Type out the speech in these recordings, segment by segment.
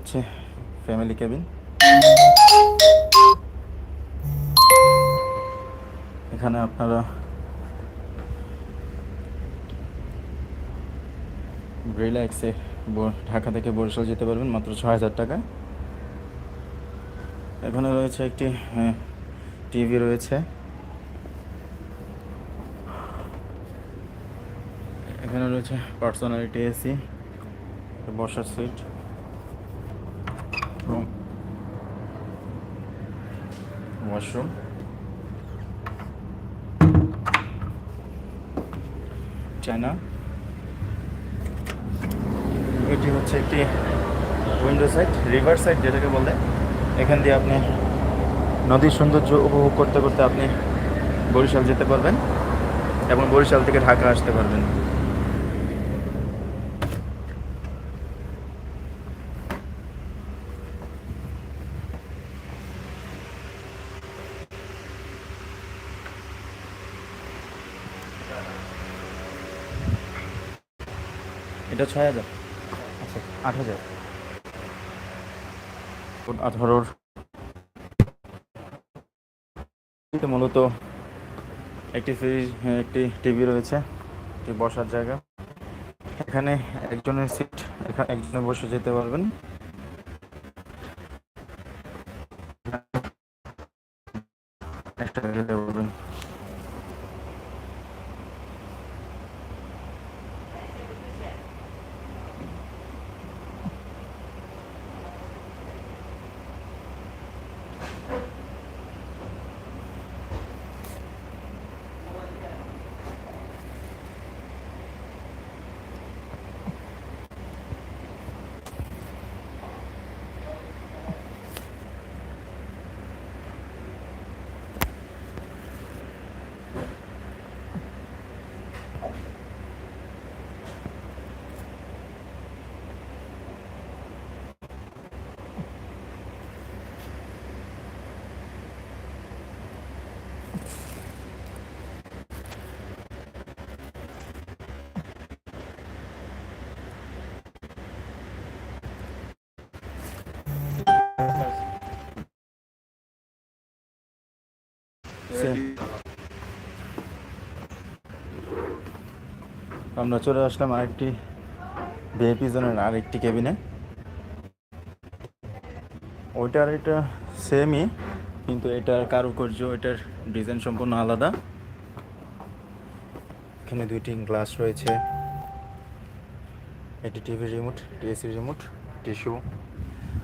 হচ্ছে family cabin. এখানে আপনারা রিল্যাক্সে ঢাকা থেকে বরিশাল যেতে পারবেন মাত্র ৬,০০০ টাকায়। এখানে রয়েছে একটি টিভি রয়েছে। এখানে রয়েছে পার্সোনালিটি এসি, বসার সিট এবং ওয়াশরুম। চায়না, এটি হচ্ছে একটি উইন্ডো সাইড, রিভার সাইড যেটাকে বলে। এখান দিয়ে আপনি নদীর সৌন্দর্য উপভোগ করতে করতে আপনি বরিশাল যেতে পারবেন এবং বরিশাল থেকে ঢাকা আসতে পারবেন। এটা ৬,০০০, আচ্ছা ৮,০০০। 18 মূলত একটি ফ্রিজ, একটি টিভি রয়েছে, একটি বসার জায়গা। এখানে একজনের সিট, এখানে একজনে বসে যেতে পারবেন। যেতে পারবেন। আমরা চলে আসলাম আরেকটি ভিআইপি জোনের আরেকটি কেবিনে। ওইটার এটা সেমই, কিন্তু এটার কারুকার্য, এটার ডিজাইন সম্পূর্ণ আলাদা। এখানে দুইটি গ্লাস রয়েছে, একটি TV remote, TAC remote, tissue,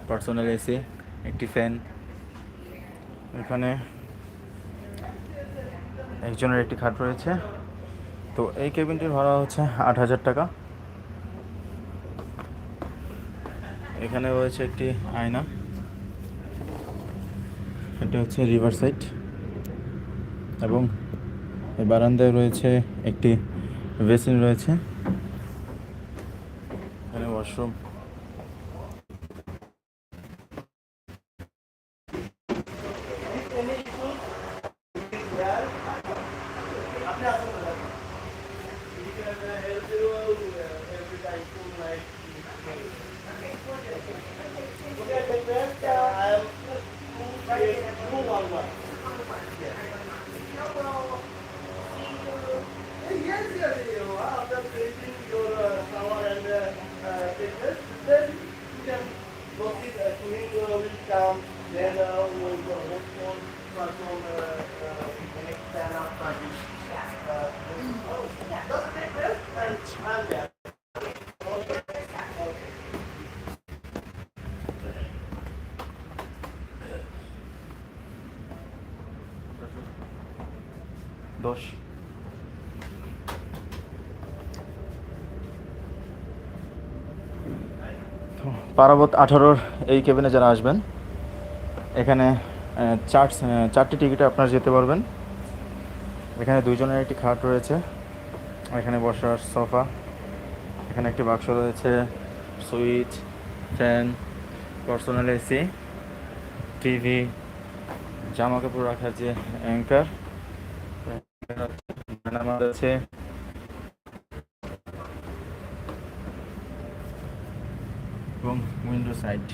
personal AC, একটি ফ্যান। এখানে একজনের একটি খাট রয়েছে। তো এই কেবিনটির ভাড়া হচ্ছে ৮,০০০ টাকা। এখানে রয়েছে একটি আয়না, এটা হচ্ছে রিভার সাইড, এবং এই বারান্দায় রয়েছে একটি বেসিন রয়েছে। এখানে ওয়াশরুম। দশ পারাবত 18 এই কেবিনে যারা আসবেন, এখানে চারটি টিকিটে আপনারা যেতে পারবেন। এখানে দুইজনের একটি খাট রয়েছে, এখানে বসার সোফা, এখানে একটি বাক্স রয়েছে, switch, fan, personal AC, TV, জামা কাপড় রাখার যে অ্যাঙ্কার আছে, এবং উইন্ডো সাইড।